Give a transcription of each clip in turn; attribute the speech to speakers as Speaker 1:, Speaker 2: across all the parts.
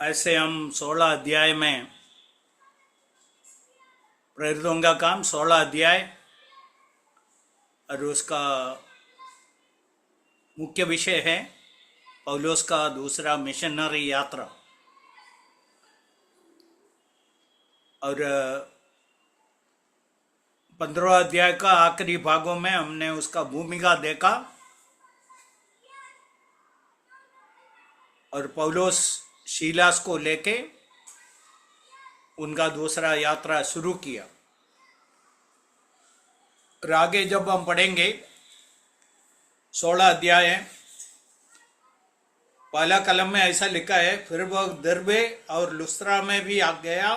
Speaker 1: ऐसे हम 16 अध्याय में प्रेरितों का काम 16 अध्याय और उसका मुख्य विषय है पौलुस का दूसरा मिशनरी यात्रा। और 15 अध्याय का आखिरी भागों में हमने उसका भूमिका देखा और पौलुस शीलास को लेके उनका दूसरा यात्रा शुरू किया। और आगे जब हम पढ़ेंगे 16 अध्याय पहला कलम में ऐसा लिखा है, फिर वह दिरबे और लुस्त्रा में भी आ गया।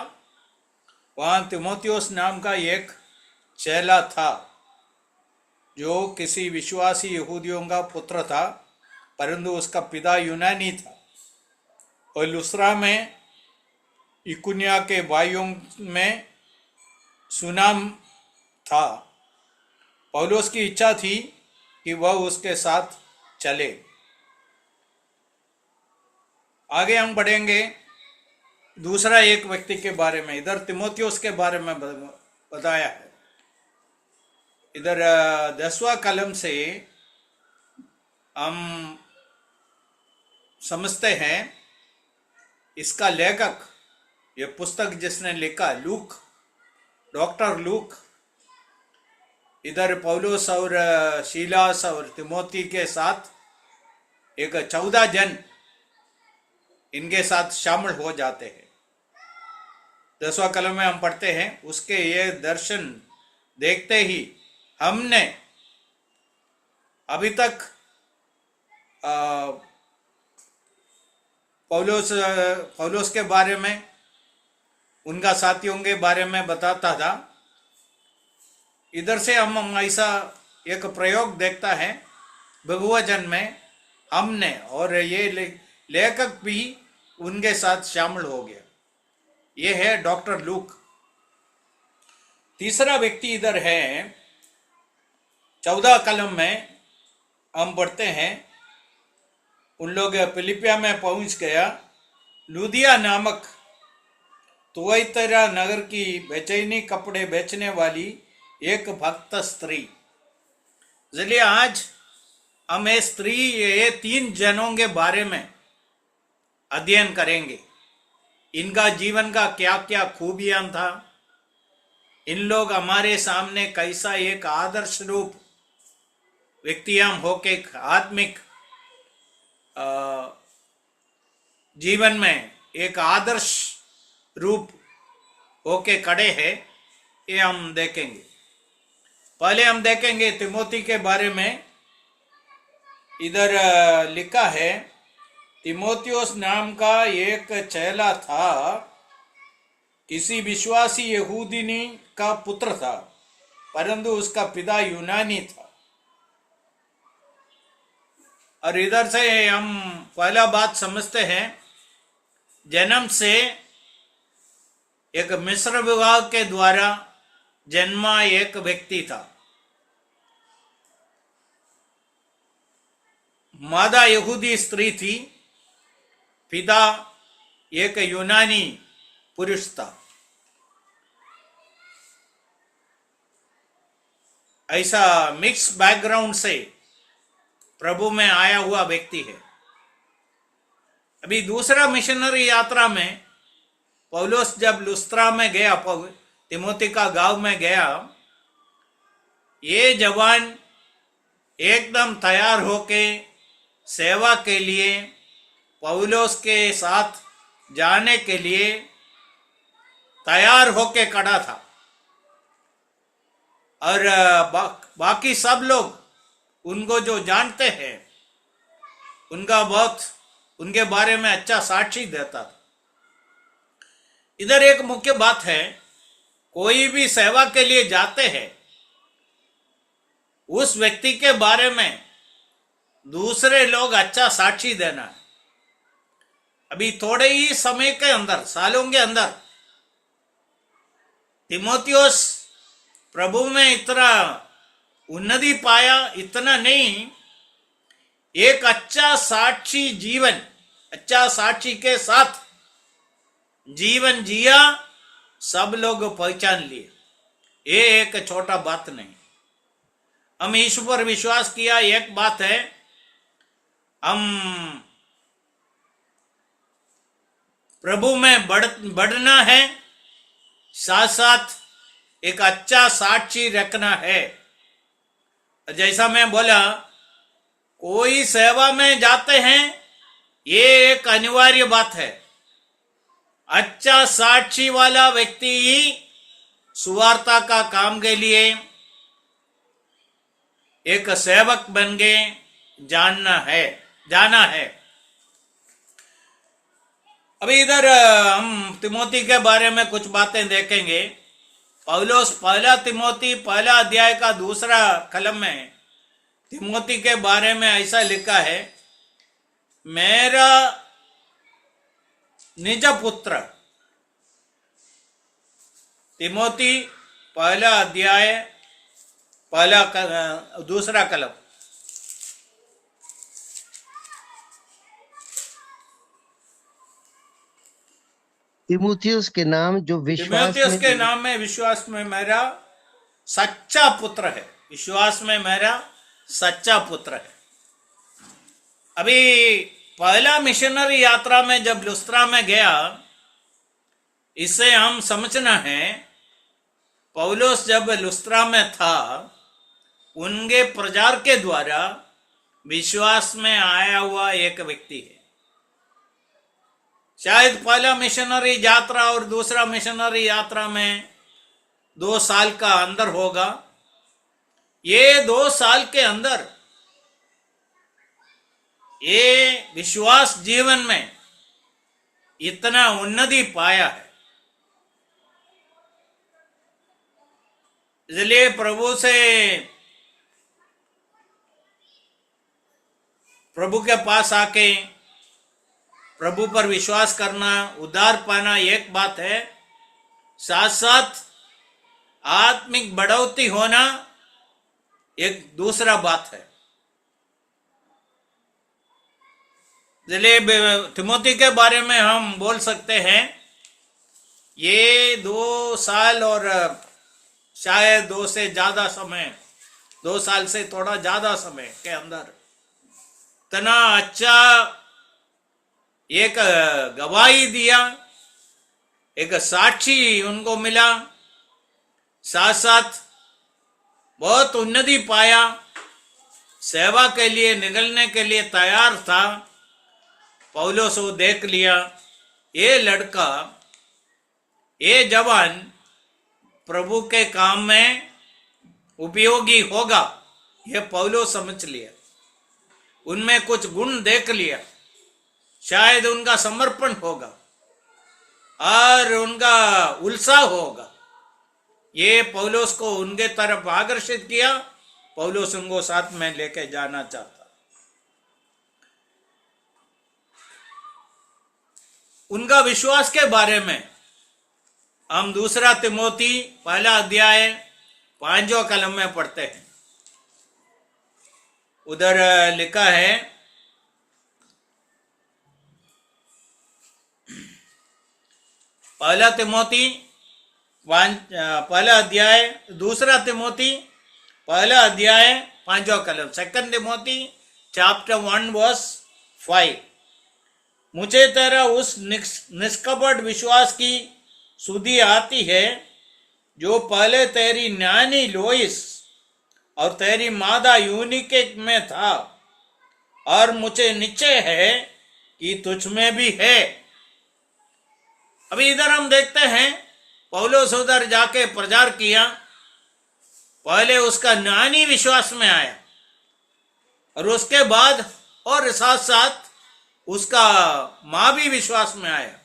Speaker 1: वहां तीमुथियुस नाम का एक चेला था जो किसी विश्वासी यहूदियों का पुत्र था, परंतु उसका पिता यूनानी था। और लुस्त्रा में इकुनिया के भाइयों में सुनाम था। पौलुस की इच्छा थी कि वह उसके साथ चले। आगे हम पढ़ेंगे दूसरा एक व्यक्ति के बारे में। इधर तीमुथियुस के बारे में बताया है। इधर 10वां कलम से हम समझते हैं इसका लेखक, ये पुस्तक जिसने लिखा लूक, डॉक्टर लूक, इधर पौलुस और शीलास और तीमुथी के साथ एक 14 जन इनके साथ शामिल हो जाते हैं। 10वां कलम में हम पढ़ते हैं, उसके ये दर्शन देखते ही हमने अभी तक पौलुस के बारे में, उनका साथियों के बारे में बताता था। इधर से हम ऐसा एक प्रयोग देखता है बहुवचन में हमने, और ये लेखक भी उनके साथ शामिल हो गया। ये है डॉक्टर लूक। तीसरा व्यक्ति इधर है 14 कलम में हम पढ़ते हैं, उन लोग फिलिपिया में पहुंच गया। लुदिया नामक तुवैतरा नगर की बेचैनी कपड़े बेचने वाली एक भक्त स्त्री। चलिए आज हम ये 3 जनों के बारे में अध्ययन करेंगे। इनका जीवन का क्या क्या खूबियां था, इन लोग हमारे सामने कैसा एक आदर्श रूप व्यक्तियां होके आत्मिक जीवन में एक आदर्श रूप होके खड़े हैं, ये हम देखेंगे। पहले हम देखेंगे तीमुथी के बारे में। इधर लिखा है, तीमुथियुस नाम का एक चेला था, किसी विश्वासी यहूदिनी का पुत्र था, परंतु उसका पिता यूनानी था। और इधर से हम पहला बात समझते हैं, जन्म से एक मिस्र विवाह के द्वारा जन्मा एक व्यक्ति था। मादा यहूदी स्त्री थी, पिता एक यूनानी पुरुष था। ऐसा मिक्स बैकग्राउंड से प्रभु में आया हुआ व्यक्ति है। अभी दूसरा मिशनरी यात्रा में पौलुस जब लुस्त्रा में गया, तीमुथी का गांव में गया, ये जवान एकदम तैयार होके सेवा के लिए पौलुस के साथ जाने के लिए तैयार होके खड़ा था। और बाकी सब लोग उनको जो जानते हैं उनके बारे में अच्छा साक्षी देता था। इधर एक मुख्य बात है, कोई भी सेवा के लिए जाते हैं, उस व्यक्ति के बारे में दूसरे लोग अच्छा साक्षी देना है। अभी थोड़े ही समय के अंदर, सालों के अंदर, तीमुथियुस प्रभु में इतना उन्नति पाया, इतना नहीं, एक अच्छा साक्षी जीवन, अच्छा साक्षी के साथ जीवन जिया, सब लोग पहचान लिए। ये एक छोटा बात नहीं। हम ईश्वर पर विश्वास किया एक बात है, हम प्रभु में बढ़ना है, साथ साथ एक अच्छा साक्षी रखना है। जैसा मैं बोला, कोई सेवा में जाते हैं, ये एक अनिवार्य बात है। अच्छा साक्षी वाला व्यक्ति ही सुवार्ता का काम के लिए एक सेवक बन के जाना है। अभी इधर हम तिमोथी के बारे में कुछ बातें देखेंगे। पौलुस पहला तिमोथी पहला अध्याय का दूसरा कलम में तिमोथी के बारे में ऐसा लिखा है, मेरा निज पुत्र। तिमोथी पहला अध्याय दूसरा कलम।
Speaker 2: तिमुथियुस के नाम जो
Speaker 1: तिमोथियुस के नाम में विश्वास में मेरा सच्चा पुत्र है। विश्वास में मेरा सच्चा पुत्र है। अभी पहला मिशनरी यात्रा में जब लुस्त्रा में गया, इसे हम समझना है, पौलुस जब लुस्त्रा में था, उनके प्रचार के द्वारा विश्वास में आया हुआ एक व्यक्ति है। शायद पहला मिशनरी यात्रा और दूसरा मिशनरी यात्रा में 2 साल का अंदर होगा। ये 2 साल के अंदर ये विश्वास जीवन में इतना उन्नति पाया है। इसलिए प्रभु के पास आके प्रभु पर विश्वास करना, उद्धार पाना एक बात है, साथ साथ आत्मिक बढ़ोतरी होना एक दूसरा बात है। इसलिए तिमोथी के बारे में हम बोल सकते हैं, ये 2 साल और शायद 2 से ज्यादा समय, 2 साल से थोड़ा ज्यादा समय के अंदर इतना अच्छा एक गवाही दिया, एक साक्षी उनको मिला, साथ साथ बहुत उन्नति पाया, सेवा के लिए निकलने के लिए तैयार था। पौलुस को देख लिया, ये लड़का, ये जवान प्रभु के काम में उपयोगी होगा, ये पौलुस समझ लिया। उनमें कुछ गुण देख लिया, शायद उनका समर्पण होगा और उनका उत्साह होगा। ये पौलुस को उनके तरफ आकर्षित किया। पौलुस उनको साथ में लेके जाना चाहता। उनका विश्वास के बारे में हम दूसरा तिमोथी पहला अध्याय 5वां कलम में पढ़ते हैं। उधर लिखा है, पहला तिमोथी पहला अध्याय, दूसरा तिमोथी पहला अध्याय 5वां कलम, 2 तिमोथी चैप्टर 1 वर्स 5। मुझे तेरा उस निष्कपट विश्वास की सुधि आती है जो पहले तेरी न्यानी लोइस और तेरी मादा यूनिके में था, और मुझे निश्चय है कि तुझ में भी है। अभी इधर हम देखते हैं, पौलुस उधर जाके प्रचार किया। पहले उसका न्यानी विश्वास में आया, और उसके बाद और साथ साथ उसका मां भी विश्वास में आया,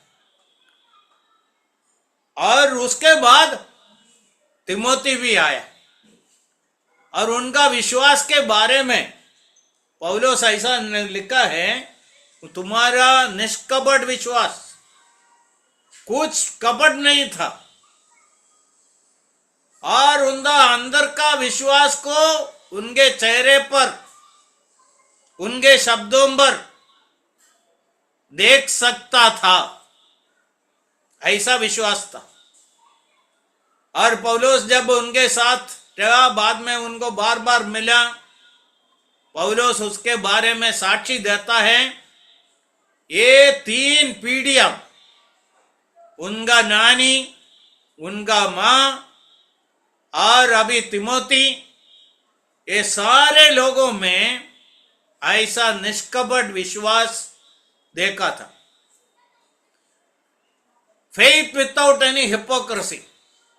Speaker 1: और उसके बाद तिमोथी भी आया। और उनका विश्वास के बारे में पौलुस ऐसा लिखा है, तुम्हारा निष्कपट विश्वास, कुछ कपट नहीं था, और उनका अंदर का विश्वास को उनके चेहरे पर, उनके शब्दों पर देख सकता था। ऐसा विश्वास था। और पौलुस जब उनके साथ रहा, बाद में उनको बार बार मिला, पौलुस उसके बारे में साक्षी देता है। ये 3 पीढ़ियां, उनका नानी, उनका माँ और अभी तिमोथी, ये सारे लोगों में ऐसा निष्कपट विश्वास देखा था। Faith without any hypocrisy.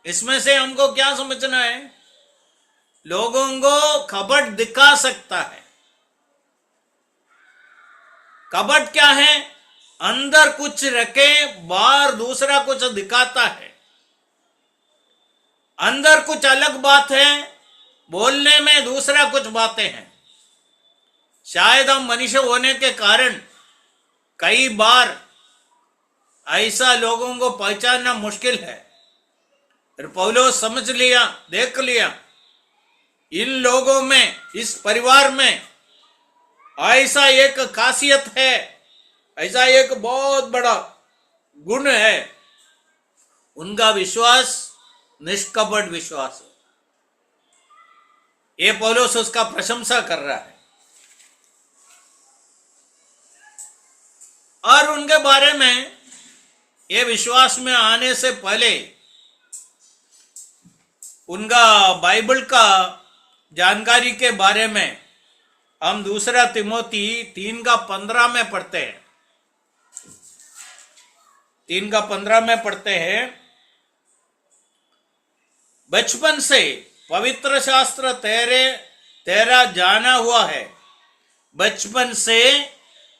Speaker 1: इसमें से हमको क्या समझना है? लोगों को कपट दिखा सकता है। कपट क्या है? अंदर कुछ रखे, बाहर दूसरा कुछ दिखाता है। अंदर कुछ अलग बात है, बोलने में दूसरा कुछ बातें हैं। शायद हम मनुष्य होने के कारण कई बार ऐसा लोगों को पहचानना मुश्किल है। फिर पौलुस समझ लिया, देख लिया, इन लोगों में, इस परिवार में ऐसा एक खासियत है, ऐसा एक बहुत बड़ा गुण है, उनका विश्वास निष्कपट विश्वास है। ये पौलुस उसका प्रशंसा कर रहा है। और उनके बारे में, ये विश्वास में आने से पहले उनका बाइबल का जानकारी के बारे में हम 2 तिमोथी 3:15 में पढ़ते हैं। 3:15 में पढ़ते हैं, बचपन से पवित्र शास्त्र तेरा जाना हुआ है। बचपन से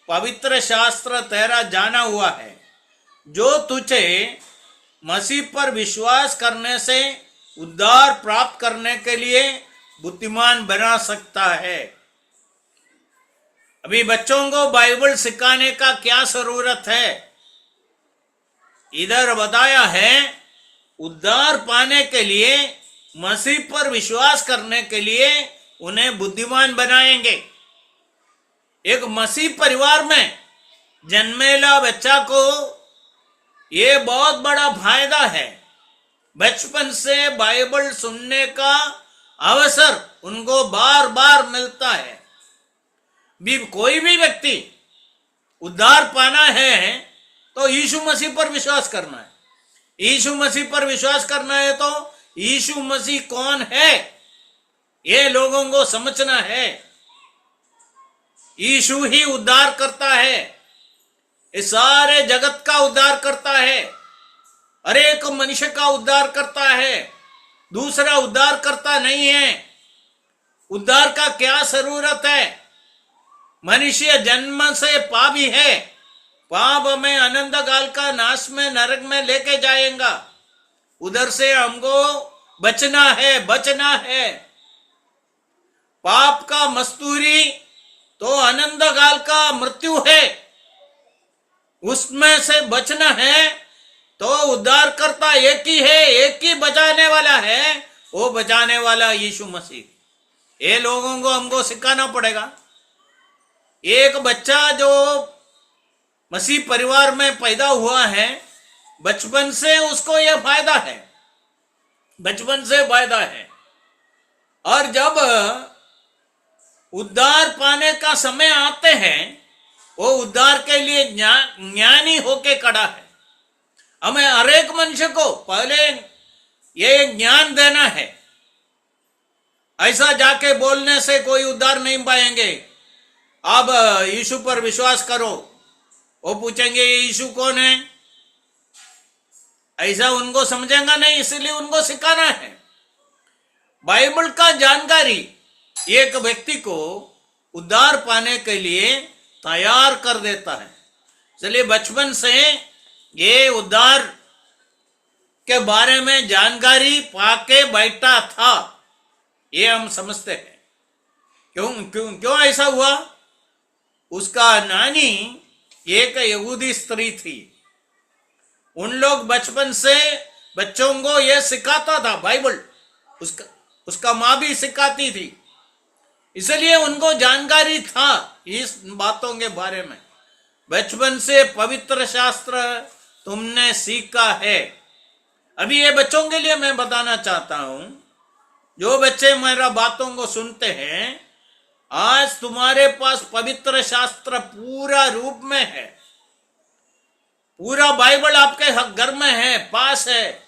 Speaker 1: पवित्र शास्त्र तेरा जाना हुआ है, जो तुझे मसीह पर विश्वास करने से उद्धार प्राप्त करने के लिए बुद्धिमान बना सकता है। अभी बच्चों को बाइबल सिखाने का क्या जरूरत है? इधर बताया है, उद्धार पाने के लिए, मसीह पर विश्वास करने के लिए उन्हें बुद्धिमान बनाएंगे। एक मसीह परिवार में जन्मेला बच्चा को ये बहुत बड़ा फायदा है। बचपन से बाइबल सुनने का अवसर उनको बार बार मिलता है। भी कोई भी व्यक्ति उद्धार पाना है तो यीशु मसीह पर विश्वास करना है। यीशु मसीह पर विश्वास करना है तो यीशु मसीह कौन है ये लोगों को समझना है। यीशु ही उद्धार करता है, इस सारे जगत का उद्धार करता है, हर एक मनुष्य का उद्धार करता है। दूसरा उद्धार करता नहीं है। उद्धार का क्या जरूरत है? मनुष्य जन्म से पापी है, पाप हमें अनंत काल का नाश में, नरक में लेके जाएगा। उधर से हमको बचना है, बचना है। पाप का मजदूरी तो अनंत काल का मृत्यु है, उसमें से बचना है तो उद्धार करता एक ही है, एक ही बचाने वाला है, वो बचाने वाला यीशु मसीह। ये लोगों को हमको सिखाना पड़ेगा। एक बच्चा जो मसीह परिवार में पैदा हुआ है, बचपन से उसको यह फायदा है, बचपन से फायदा है। और जब उद्धार पाने का समय आते हैं, वो उद्धार के लिए ज्ञानी होके खड़ा है। हमें हर एक मनुष्य को पहले ये ज्ञान देना है। ऐसा जाके बोलने से कोई उद्धार नहीं पाएंगे। अब यीशु पर विश्वास करो, वो पूछेंगे ये यीशु कौन है, ऐसा उनको समझेगा नहीं, इसलिए उनको सिखाना है। बाइबल का जानकारी एक व्यक्ति को उद्धार पाने के लिए तैयार कर देता है। इसलिए बचपन से ये उद्धार के बारे में जानकारी पाके बैठा था, ये हम समझते हैं। क्यों ऐसा हुआ? उसका नानी एक यहूदी स्त्री थी। उन लोग बचपन से बच्चों को यह सिखाता था, बाइबल उसका माँ भी सिखाती थी, इसलिए उनको जानकारी था इस बातों के बारे में। बचपन से पवित्र शास्त्र तुमने सीखा है। अभी ये बच्चों के लिए मैं बताना चाहता हूं, जो बच्चे मेरा बातों को सुनते हैं, आज तुम्हारे पास पवित्र शास्त्र पूरा रूप में है, पूरा बाइबल आपके घर में है, पास है।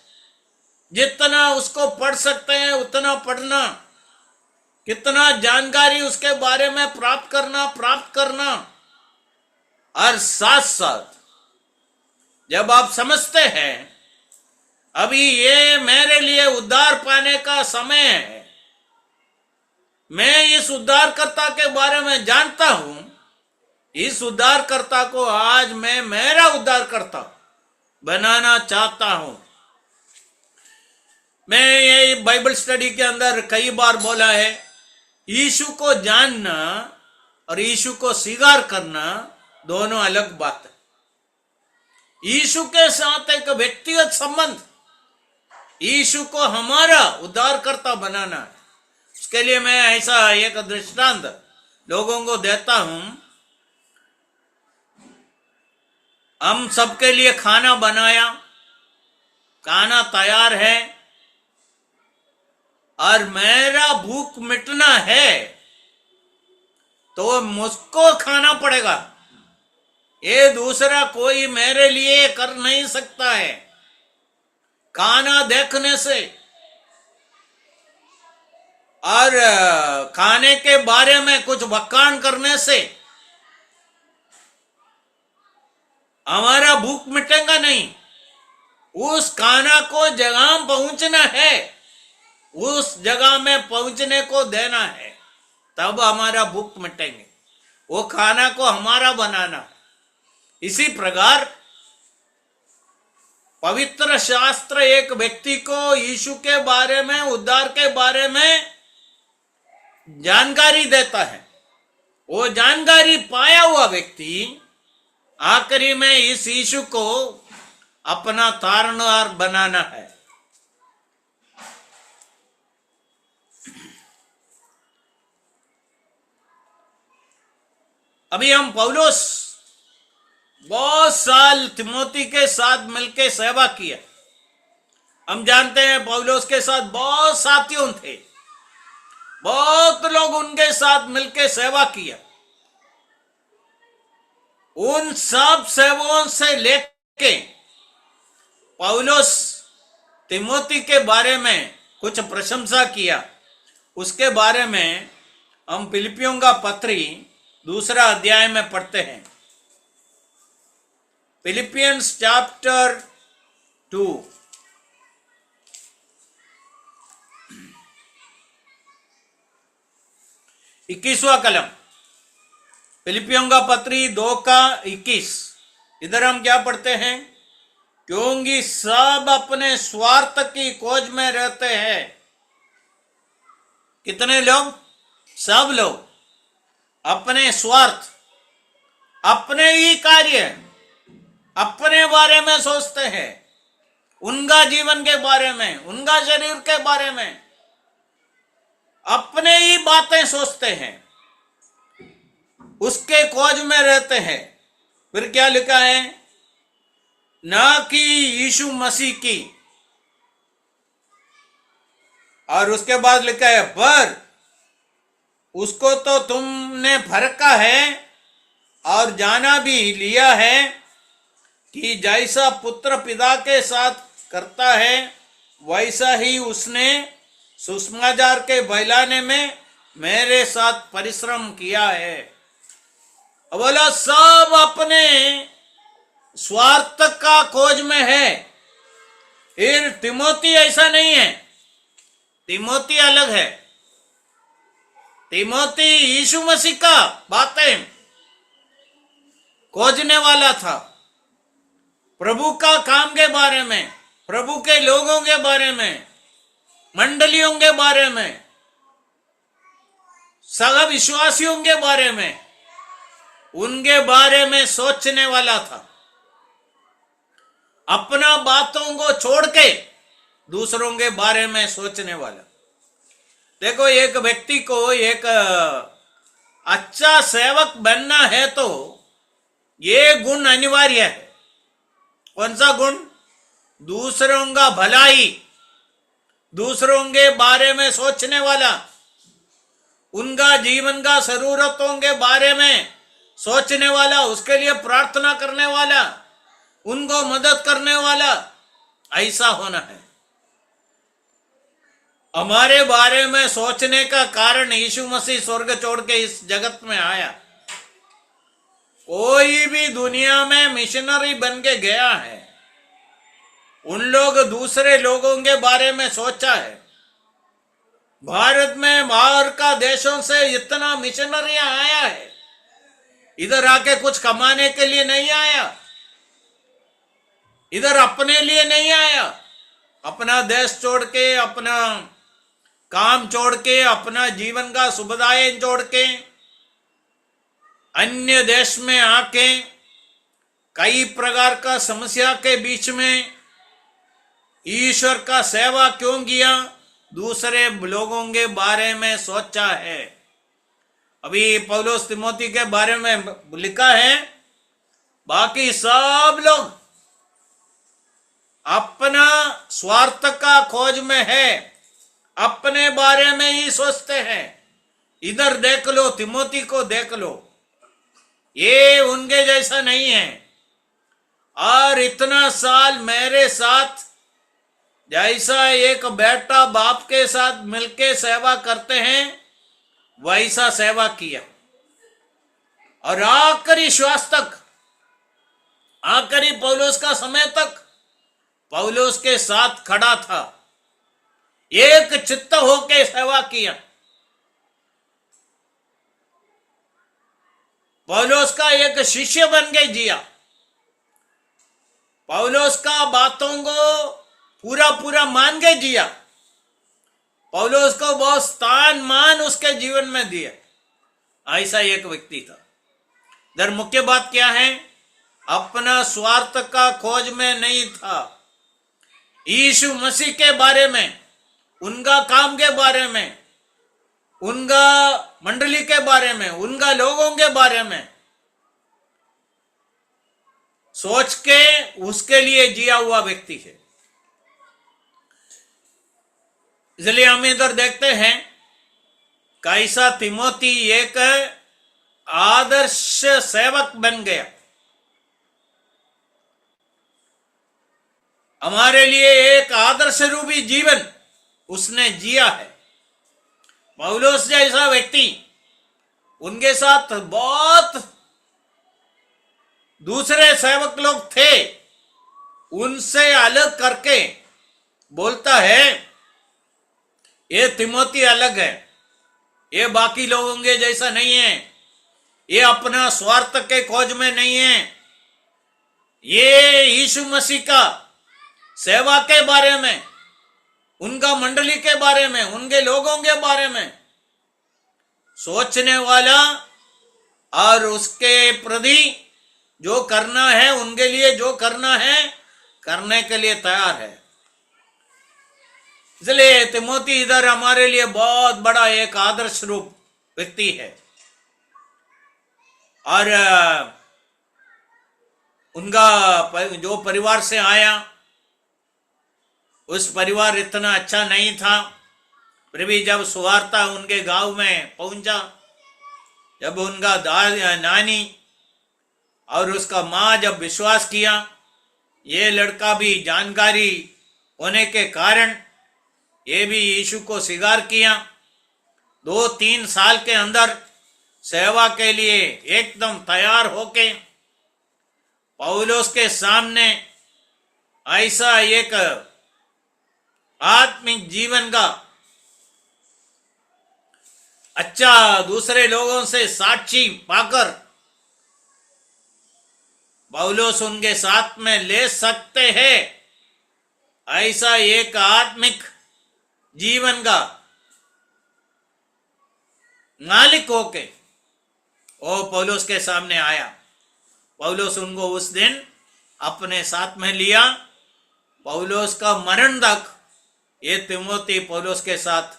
Speaker 1: जितना उसको पढ़ सकते हैं उतना पढ़ना, कितना जानकारी उसके बारे में प्राप्त करना। और साथ साथ जब आप समझते हैं अभी ये मेरे लिए उद्धार पाने का समय है, मैं इस उद्धारकर्ता के बारे में जानता हूं, इस उद्धारकर्ता को आज मैं मेरा उद्धारकर्ता बनाना चाहता हूं। मैं ये बाइबल स्टडी के अंदर कई बार बोला है, यीशु को जानना और यीशु को स्वीकार करना दोनों अलग बात है। यीशु के साथ एक व्यक्तिगत संबंध, यीशु को हमारा उद्धारकर्ता बनाना है। उसके लिए मैं ऐसा एक दृष्टांत लोगों को देता हूं। हम सबके लिए खाना बनाया, खाना तैयार है और मेरा भूख मिटना है तो मुझको खाना पड़ेगा, ये दूसरा कोई मेरे लिए कर नहीं सकता है। खाना देखने से और खाने के बारे में कुछ बखान करने से हमारा भूख मिटेगा नहीं। उस खाना को जगह पहुंचना है, उस जगह में पहुंचने को देना है, तब हमारा भूख मिटेंगे। वो खाना को हमारा बनाना है। इसी प्रकार पवित्र शास्त्र एक व्यक्ति को यीशु के बारे में, उद्धार के बारे में जानकारी देता है। वो जानकारी पाया हुआ व्यक्ति आखिरी में इस यीशु को अपना तारणहार बनाना है। अभी हम पौलुस बहुत साल तिमोथी के साथ मिलकर सेवा किया। हम जानते हैं पौलुस के साथ बहुत साथियों थे, बहुत लोग उनके साथ मिलकर सेवा किया। उन सब सेवाओं से लेके पौलुस तिमोथी के बारे में कुछ प्रशंसा किया। उसके बारे में हम फिलिपियों का पत्री 2 अध्याय में पढ़ते हैं। फिलिपियंस चैप्टर 2 21वां कलम, फिलिपियों का पत्री 2:21। इधर हम क्या पढ़ते हैं? क्योंकि सब अपने स्वार्थ की खोज में रहते हैं। कितने लोग? सब लोग अपने स्वार्थ, अपने ही कार्य, अपने बारे में सोचते हैं, उनका जीवन के बारे में, उनका शरीर के बारे में, अपने ही बातें सोचते हैं, उसके खोज में रहते हैं। फिर क्या लिखा है? ना कि यीशु मसीह की। और उसके बाद लिखा है, पर उसको तो तुमने फरका है और जाना भी लिया है कि जैसा पुत्र पिता के साथ करता है वैसा ही उसने सुसमाचार के फैलाने में मेरे साथ परिश्रम किया है। बोला सब अपने स्वार्थ का खोज में है। फिर तिमोथी ऐसा नहीं है, तिमोथी अलग है। तिमोथी यीशु मसीह का बातें खोजने वाला था, प्रभु का काम के बारे में, प्रभु के लोगों के बारे में, मंडलियों के बारे में, सगा विश्वासियों के बारे में, उनके बारे में सोचने वाला था। अपना बातों को छोड़ के दूसरों के बारे में सोचने वाला। देखो, एक व्यक्ति को एक अच्छा सेवक बनना है तो ये गुण अनिवार्य है। कौन सा गुण? दूसरों का भलाई, दूसरों के बारे में सोचने वाला, उनका जीवन का जरूरतों के बारे में सोचने वाला, उसके लिए प्रार्थना करने वाला, उनको मदद करने वाला, ऐसा होना है। हमारे बारे में सोचने का कारण यीशु मसीह स्वर्ग छोड़ के इस जगत में आया। कोई भी दुनिया में मिशनरी बन के गया है, उन लोग दूसरे लोगों के बारे में सोचा है। भारत में बाहर का देशों से इतना मिशनरी आया है, इधर आके कुछ कमाने के लिए नहीं आया, इधर अपने लिए नहीं आया। अपना देश छोड़ के, अपना काम छोड़ के, अपना जीवन का सुविधाएं छोड़ के अन्य देश में आके कई प्रकार का समस्या के बीच में ईश्वर का सेवा क्यों किया? दूसरे लोगों के बारे में सोचा है। अभी पौलुस तिमोथी के बारे में लिखा है, बाकी सब लोग अपना स्वार्थ का खोज में है, अपने बारे में ही सोचते हैं। इधर देख लो, तिमोथी को देख लो, ये उनके जैसा नहीं है। और इतना साल मेरे साथ जैसा एक बेटा बाप के साथ मिलके सेवा करते हैं, वैसा सेवा किया। और आखिरी श्वास तक, आखिरी पौलुस का समय तक पौलुस के साथ खड़ा था, एक चित्त होके सेवा किया। पौलुस का एक शिष्य बन के जिया। पौलुस का बातों को पूरा पूरा मान के जिया। पौलुस को बहुत स्थान मान उसके जीवन में दिया। ऐसा एक व्यक्ति था। इधर मुख्य बात क्या है? अपना स्वार्थ का खोज में नहीं था। यीशु मसीह के बारे में, उनका काम के बारे में, उनका मंडली के बारे में, उनका लोगों के बारे में सोच के उसके लिए जिया हुआ व्यक्ति है। इसलिए हम इधर देखते हैं कैसा तिमोथी एक आदर्श सेवक बन गया। हमारे लिए एक आदर्श रूपी जीवन उसने जिया है। पौलुस जैसा व्यक्ति, उनके साथ बहुत दूसरे सेवक लोग थे, उनसे अलग करके बोलता है, ये तिमोथी अलग है, ये बाकी लोगों के जैसा नहीं है, ये अपना स्वार्थ के खोज में नहीं है, ये यीशु मसीह का सेवा के बारे में, उनका मंडली के बारे में, उनके लोगों के बारे में सोचने वाला और उसके प्रति जो करना है, उनके लिए जो करना है, करने के लिए तैयार है। इसलिए तिमोथी इधर हमारे लिए बहुत बड़ा एक आदर्श रूप व्यक्ति है। और उनका जो परिवार से आया, उस परिवार इतना अच्छा नहीं था, फिर भी जब सुवार्ता उनके गांव में पहुंचा, जब उनका नानी और उसका माँ जब विश्वास किया, ये लड़का भी जानकारी होने के कारण ये भी यीशु को स्वीकार किया। 2-3 साल के अंदर सेवा के लिए एकदम तैयार होके पौलुस के सामने ऐसा एक आत्मिक जीवन का अच्छा दूसरे लोगों से साक्षी पाकर पौलुस उनके साथ में ले सकते हैं, ऐसा एक आत्मिक जीवन का मालिक होके वो पौलुस के सामने आया। पौलुस उनको उस दिन अपने साथ में लिया। पौलुस का मरण तक ये तिमोथी पौलुस के साथ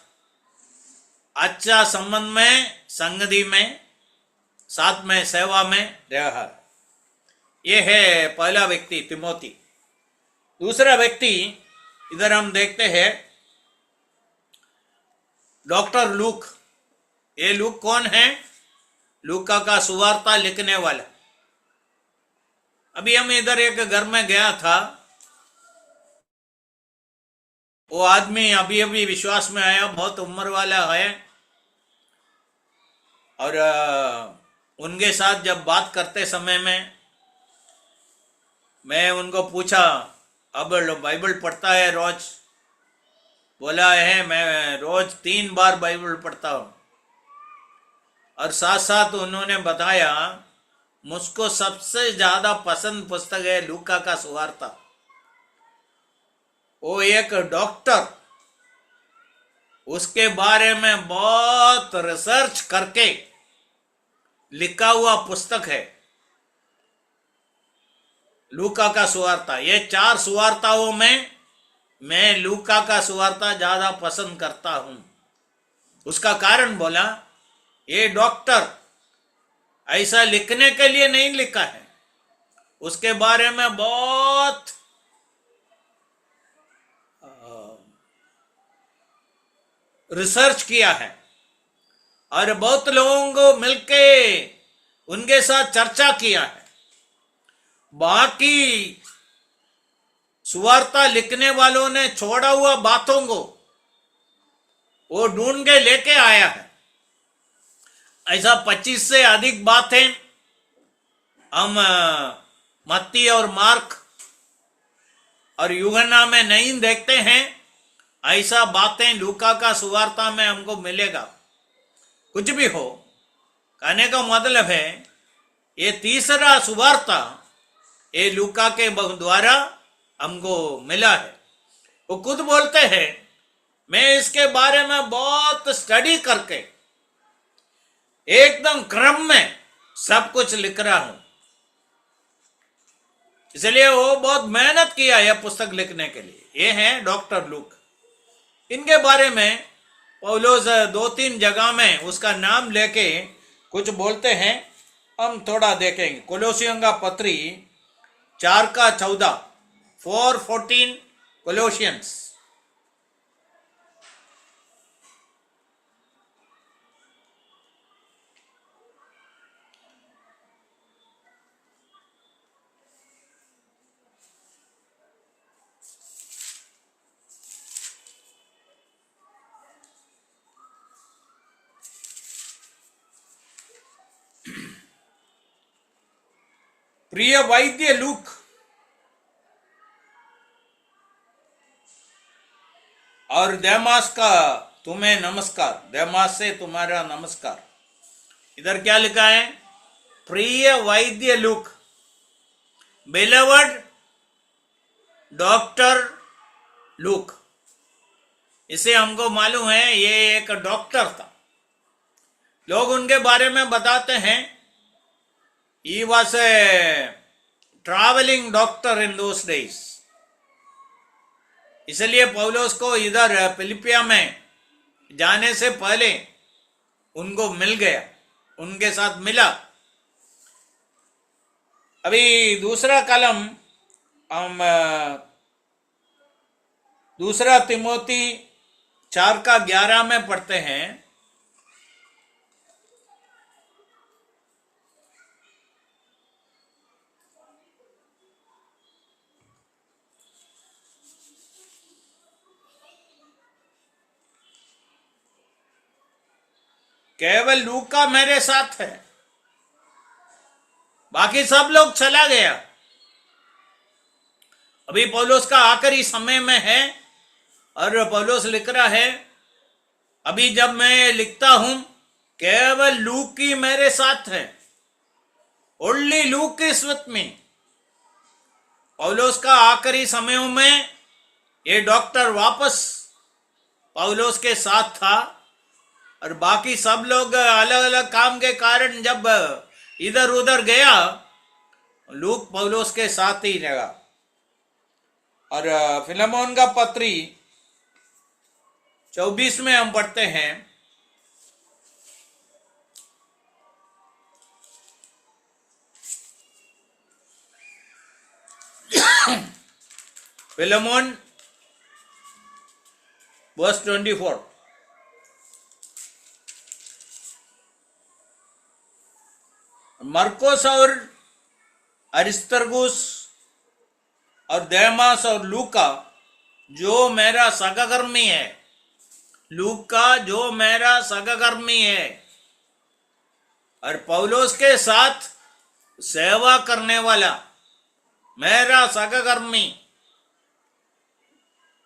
Speaker 1: अच्छा संबंध में, संगति में, साथ में सेवा में रहा। ये है पहला व्यक्ति तिमोथी। दूसरा व्यक्ति इधर हम देखते हैं डॉक्टर लूक। ये लूक कौन है? लूका का सुवार्ता लिखने वाला। अभी हम इधर एक घर में गया था, वो आदमी अभी अभी विश्वास में आया, बहुत उम्र वाला है, और उनके साथ जब बात करते समय में मैं उनको पूछा, अब बाइबल पढ़ता है रोज? बोला है मैं रोज 3 बार बाइबल पढ़ता हूँ। और साथ साथ उन्होंने बताया मुझको सबसे ज्यादा पसंद पुस्तक है लूका का सुवार्ता। वो एक डॉक्टर उसके बारे में बहुत रिसर्च करके लिखा हुआ पुस्तक है लूका का सुवार्ता। ये 4 सुवार्ताओं में मैं लूका का सुवार्ता ज्यादा पसंद करता हूं। उसका कारण बोला, ये डॉक्टर ऐसा लिखने के लिए नहीं लिखा है, उसके बारे में बहुत रिसर्च किया है और बहुत लोगों को मिलके उनके साथ चर्चा किया है। बाकी सुवार्ता लिखने वालों ने छोड़ा हुआ बातों को वो ढूंढ के लेके आया है। ऐसा 25 से अधिक बातें हम मत्ती और मार्क और यूहन्ना में नहीं देखते हैं, ऐसा बातें लूका का सुवार्ता में हमको मिलेगा। कुछ भी हो, कहने का मतलब है ये तीसरा सुवार्ता ये लूका के द्वारा हमको मिला है। वो खुद बोलते हैं मैं इसके बारे में बहुत स्टडी करके एकदम क्रम में सब कुछ लिख रहा हूं। इसलिए वो बहुत मेहनत किया है पुस्तक लिखने के लिए। ये हैं डॉक्टर लूक। इनके बारे में पौलुस 2-3 जगह में उसका नाम लेके कुछ बोलते हैं, हम थोड़ा देखेंगे। कोलोसियों का पत्री 4:14, 4:14 कोलोसियंस। प्रिय वैद्य लूक, और देमास का तुम्हें नमस्कार। देमास से तुम्हारा नमस्कार। इधर क्या लिखा है? प्रिय वैद्य लूक, बिलवड डॉक्टर लूक। इसे हमको मालूम है ये एक डॉक्टर था। लोग उनके बारे में बताते हैं he was a traveling doctor in those days। इसलिए पौलुस को इधर फिलिपिया में जाने से पहले उनको मिल गया, उनके साथ मिला। अभी दूसरा कलम हम 2 तिमोथी 4:11 में पढ़ते हैं। केवल लूका मेरे साथ है, बाकी सब लोग चला गया। अभी पौलुस का आखिरी समय में है और पौलुस लिख रहा है, अभी जब मैं लिखता हूं केवल लूक ही मेरे साथ है। Only look is with me. पौलुस का आखिरी समयों में ये डॉक्टर वापस पौलुस के साथ था और बाकी सब लोग अलग अलग काम के कारण जब इधर उधर गया, लूक पौलुस के साथ ही रहा। और फिलेमोन का पत्री 24 में हम पढ़ते हैं, फिलेमोन वर्स 24। मरकोस और अरिस्तर्गुस और देमास और लूका जो मेरा सहकर्मी है, लूका जो मेरा सहकर्मी है और पौलुस के साथ सेवा करने वाला मेरा सहकर्मी,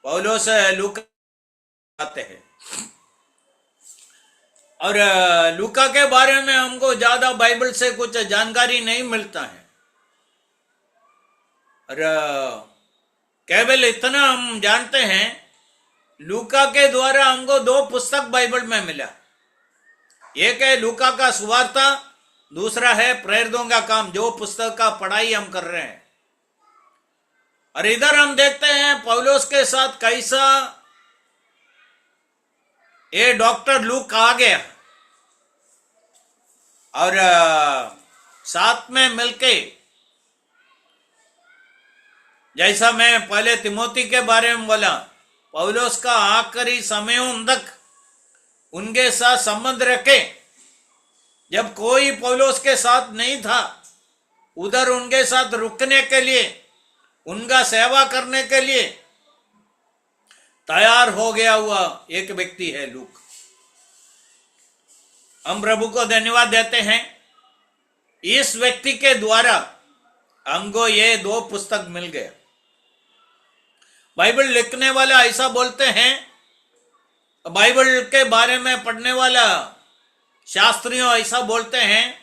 Speaker 1: पौलुस लूका आते हैं। और लूका के बारे में हमको ज्यादा बाइबल से कुछ जानकारी नहीं मिलता है, और केवल इतना हम जानते हैं, लूका के द्वारा हमको 2 पुस्तक बाइबल में मिला। एक है लूका का सुवार्ता, दूसरा है प्रेरितों का काम, जो पुस्तक का पढ़ाई हम कर रहे हैं। और इधर हम देखते हैं पौलुस के साथ कैसा ये डॉक्टर लूक आ गया और साथ में मिलके, जैसा मैं पहले तिमोथी के बारे में बोला, पौलुस का आखिरी समयों तक उनके साथ संबंध रखे। जब कोई पौलुस के साथ नहीं था, उधर उनके साथ रुकने के लिए, उनका सेवा करने के लिए तैयार हो गया हुआ एक व्यक्ति है लूक। हम प्रभु को धन्यवाद देते हैं, इस व्यक्ति के द्वारा हमको ये 2 पुस्तक मिल गया। बाइबल लिखने वाला ऐसा बोलते हैं, बाइबल के बारे में पढ़ने वाला शास्त्रियों ऐसा बोलते हैं,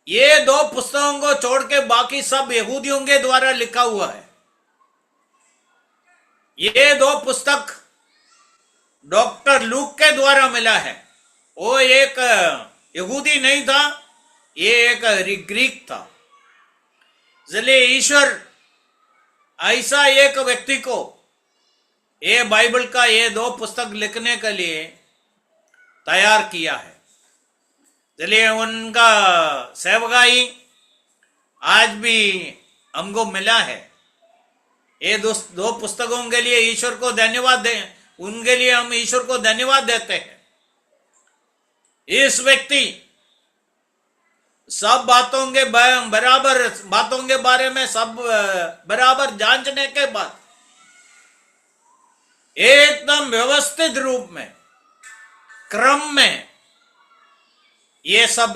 Speaker 1: ये 2 पुस्तकों को छोड़ के बाकी सब यहूदियों के द्वारा लिखा हुआ है। ये 2 पुस्तक डॉक्टर लूक के द्वारा मिला है। वो एक यहूदी नहीं था, ये एक ग्रीक था। इसलिए ईश्वर ऐसा एक व्यक्ति को ये बाइबल का ये 2 पुस्तक लिखने के लिए तैयार किया है। इसलिए उनका सेवकाई आज भी हमको मिला है। ये 2 पुस्तकों के लिए ईश्वर को धन्यवाद दें, उनके लिए हम ईश्वर को धन्यवाद देते हैं। इस व्यक्ति सब बातों के बराबर बातों के बारे में सब बराबर जांचने के बाद एकदम व्यवस्थित रूप में, क्रम में ये सब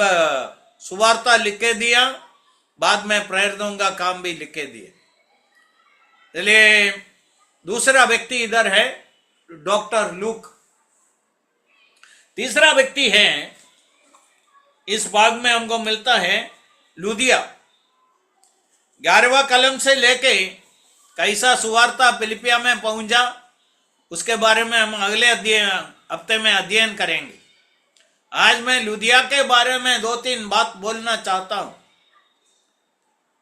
Speaker 1: सुवार्ता लिखे दिया, बाद में प्रेरितों का काम भी लिखे दिए। चलिए दूसरा व्यक्ति इधर है डॉक्टर लूक। तीसरा व्यक्ति है, इस भाग में हमको मिलता है लुदिया। 11वां कलम से लेके कैसा सुवार्ता फिलिपिया में पहुंचा, उसके बारे में हम अगले हफ्ते में अध्ययन करेंगे। आज मैं लुदिया के बारे में 2-3 बात बोलना चाहता हूं।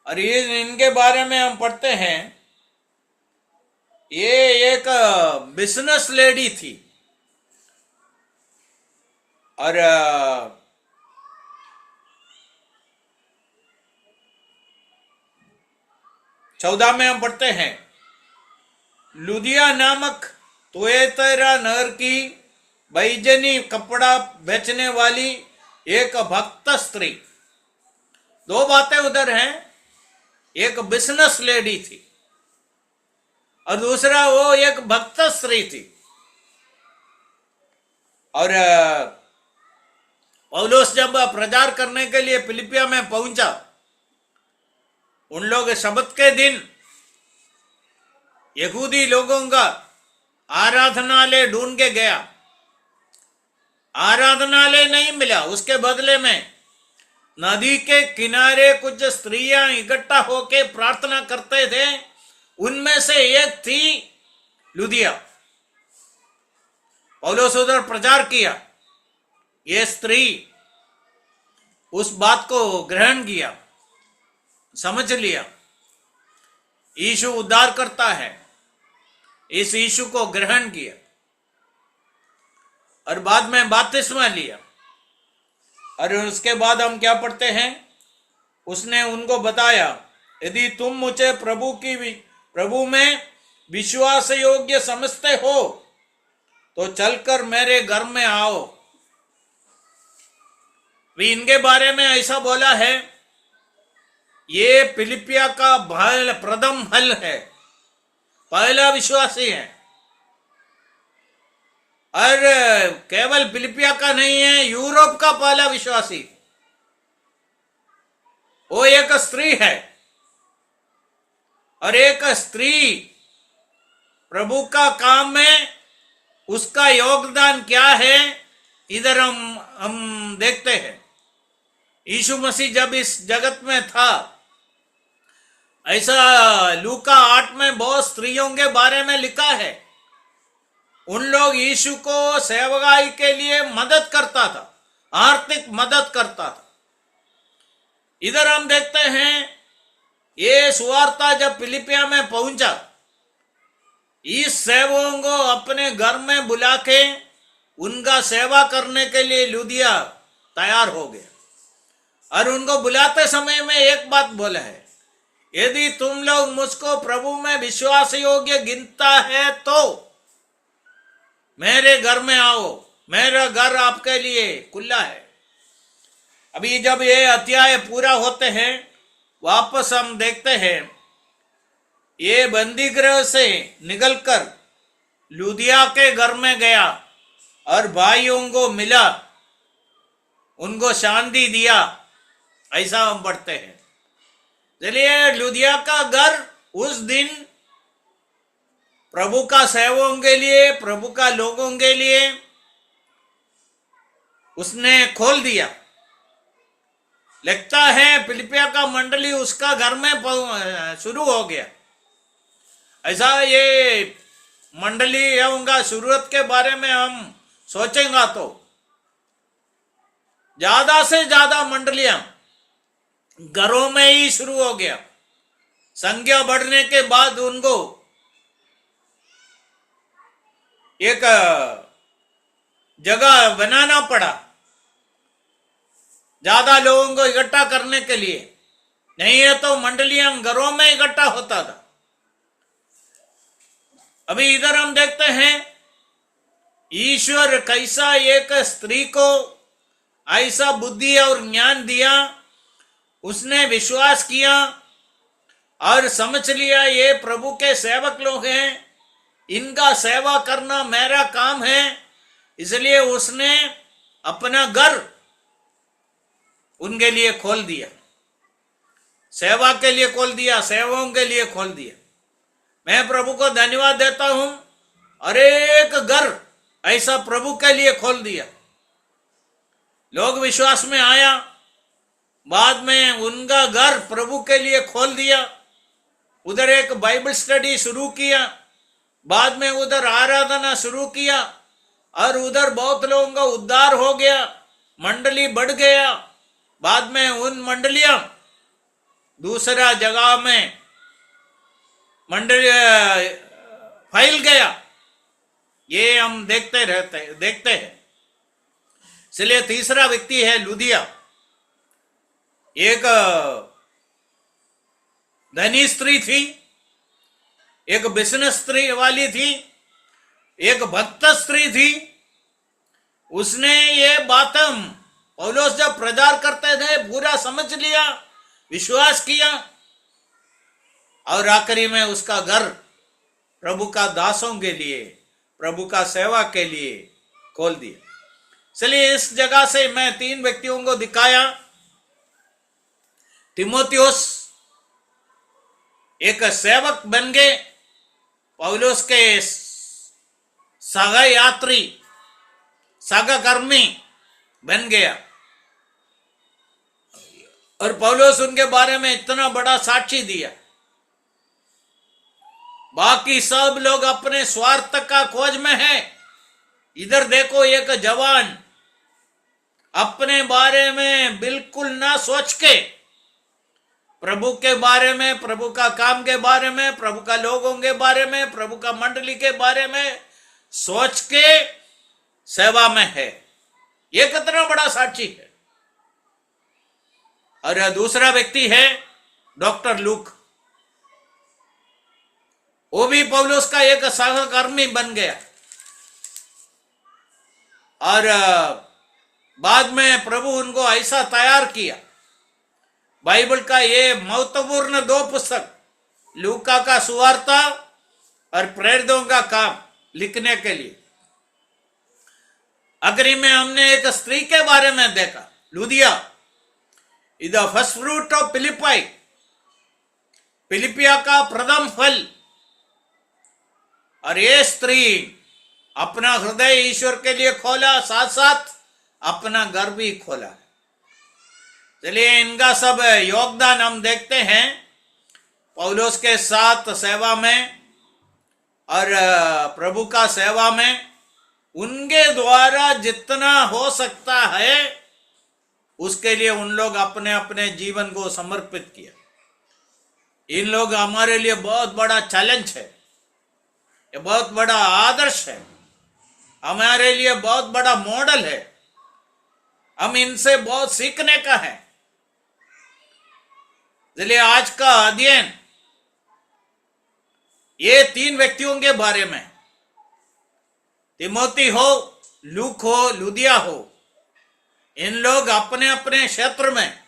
Speaker 1: और ये इनके बारे में हम पढ़ते हैं, ये एक बिजनेस लेडी थी और 14 में हम पढ़ते हैं, लुदिया नामक तुएतरा नगर की बैजनी कपड़ा बेचने वाली एक भक्त स्त्री। 2 बातें उधर हैं, एक बिजनेस लेडी थी और दूसरा वो एक भक्त स्त्री थी। और पौलुस जब प्रचार करने के लिए फिलिपिया में पहुंचा, उन लोग शब्द के दिन यहूदी लोगों का आराधनालय ढूंढ के गया। आराधनालय नहीं मिला, उसके बदले में नदी के किनारे कुछ स्त्रियां इकट्ठा होके प्रार्थना करते थे। उनमें से एक थी लुदिया। पौलुस उधर प्रचार किया, ये स्त्री उस बात को ग्रहण किया, समझ लिया यीशु उद्धार करता है, इस यीशु को ग्रहण किया और बाद में बपतिस्मा लिया। और उसके बाद हम क्या पढ़ते हैं, उसने उनको बताया, यदि तुम मुझे प्रभु की प्रभु में विश्वास योग्य समझते हो तो चलकर मेरे घर में आओ। भी इनके बारे में ऐसा बोला है, ये फिलिपिया का प्रथम फल है, पहला विश्वासी है। और केवल फिलिपिया का नहीं है, यूरोप का पहला विश्वासी। वो एक स्त्री है, और एक स्त्री प्रभु का काम में उसका योगदान क्या है, इधर हम देखते हैं। यीशु मसीह जब इस जगत में था, ऐसा लूका 8 में बहुत स्त्रियों के बारे में लिखा है। उन लोग यीशु को सेवकाई के लिए मदद करता था, आर्थिक मदद करता था। इधर हम देखते हैं, ये सुवार्ता जब फिलिपिया में पहुंचा, इस सेवकों को अपने घर में बुला के उनका सेवा करने के लिए लुदिया तैयार हो गया। और उनको बुलाते समय में एक बात बोला है, यदि तुम लोग मुझको प्रभु में विश्वास योग्य गिनता है तो मेरे घर में आओ, मेरा घर आपके लिए खुला है। अभी जब ये अध्याय पूरा होते हैं, वापस हम देखते हैं, ये बंदीगृह से निकलकर लुदिया के घर में गया और भाइयों को मिला, उनको शांति दिया, ऐसा हम पढ़ते हैं। चलिए, लुदिया का घर उस दिन प्रभु का सेवकों के लिए, प्रभु का लोगों के लिए उसने खोल दिया। लगता है फिलिपिया का मंडली उसका घर में शुरू हो गया। ऐसा ये मंडली उनका शुरुआत के बारे में हम सोचेंगे तो ज्यादा से ज्यादा मंडलियां घरों में ही शुरू हो गया। संख्या बढ़ने के बाद उनको एक जगह बनाना पड़ा ज्यादा लोगों को इकट्ठा करने के लिए, नहीं है तो मंडलियां घरों में इकट्ठा होता था। अभी इधर हम देखते हैं, ईश्वर कैसा एक स्त्री को ऐसा बुद्धि और ज्ञान दिया, उसने विश्वास किया और समझ लिया ये प्रभु के सेवक लोग हैं, इनका सेवा करना मेरा काम है। इसलिए उसने अपना घर उनके लिए खोल दिया, सेवा के लिए खोल दिया, सेवकों के लिए खोल दिया। मैं प्रभु को धन्यवाद देता हूं, और एक घर ऐसा प्रभु के लिए खोल दिया। लोग विश्वास में आया, बाद में उनका घर प्रभु के लिए खोल दिया। उधर एक बाइबल स्टडी शुरू किया, बाद में उधर आराधना शुरू किया, और उधर बहुत लोगों का उद्धार हो गया, मंडली बढ़ गया। बाद में उन मंडलियां दूसरा जगह में मंडली फैल गया। ये हम देखते हैं। इसलिए तीसरा व्यक्ति है लुदिया। एक धनी स्त्री थी, एक बिजनेस स्त्री वाली थी, एक भक्त स्त्री थी। उसने ये बात पौलुस जब प्रचार करते थे पूरा समझ लिया, विश्वास किया, और आखिरी में उसका घर प्रभु का दासों के लिए, प्रभु का सेवा के लिए खोल दिया। चलिए, इस जगह से मैं 3 व्यक्तियों को दिखाया। तिमोथियुस एक सेवक बन गए, पौलुस के सहयात्री, सहकर्मी बन गया, और पौलुस उनके बारे में इतना बड़ा साक्षी दिया। बाकी सब लोग अपने स्वार्थ का खोज में है। इधर देखो, एक जवान अपने बारे में बिल्कुल ना सोच के प्रभु के बारे में, प्रभु का काम के बारे में, प्रभु का लोगों के बारे में, प्रभु का मंडली के बारे में सोच के सेवा में है। ये कितना बड़ा साक्षी है। और दूसरा व्यक्ति है डॉक्टर लूक। वो भी पौलुस का एक सहकर्मी बन गया। और बाद में प्रभु उनको ऐसा तैयार किया। बाइबल का ये महत्वपूर्ण 2 पुस्तक, लूका का सुवार्ता और प्रेरितों का काम लिखने के लिए। आखिरी में हमने एक स्त्री के बारे में देखा, Lydia, is the first fruit of Philippi, फिलिपिया का प्रथम फल। और ये स्त्री अपना हृदय ईश्वर के लिए खोला, साथ साथ अपना घर भी खोला। चलिए इनका सब योगदान हम देखते हैं पौलुस के साथ सेवा में और प्रभु का सेवा में। उनके द्वारा जितना हो सकता है उसके लिए उन लोग अपने अपने जीवन को समर्पित किया। इन लोग हमारे लिए बहुत बड़ा चैलेंज है, ये बहुत बड़ा आदर्श है, हमारे लिए बहुत बड़ा मॉडल है। हम इनसे बहुत सीखने का है। इसलिए आज का अध्ययन ये 3 व्यक्तियों के बारे में, तिमोथी हो, लूक हो, लुदिया हो, इन लोग अपने अपने क्षेत्र में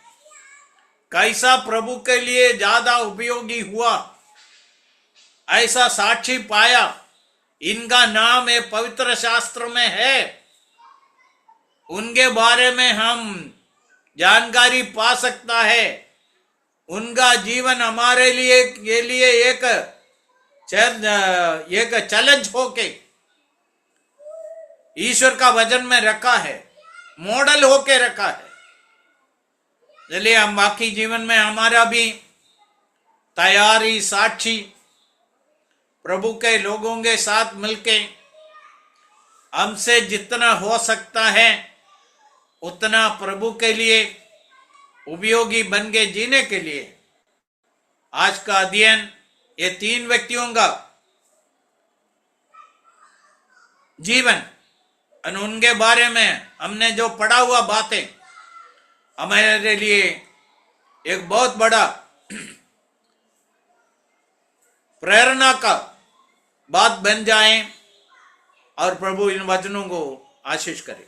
Speaker 1: कैसा प्रभु के लिए ज्यादा उपयोगी हुआ, ऐसा साक्षी पाया। इनका नाम ये पवित्र शास्त्र में है। उनके बारे में हम जानकारी पा सकता है। उनका जीवन हमारे लिए के लिए एक चैलेंज होके ईश्वर का वचन में रखा है, मॉडल होके रखा है। चलिए हम बाकी जीवन में हमारा भी तैयारी, साक्षी प्रभु के लोगों के साथ मिलके हमसे जितना हो सकता है उतना प्रभु के लिए उपयोगी बन के जीने के लिए आज का अध्ययन ये 3 व्यक्तियों का जीवन और उनके बारे में हमने जो पढ़ा हुआ बातें हमारे लिए एक बहुत बड़ा प्रेरणा का बात बन जाए और प्रभु इन वचनों को आशीष करे।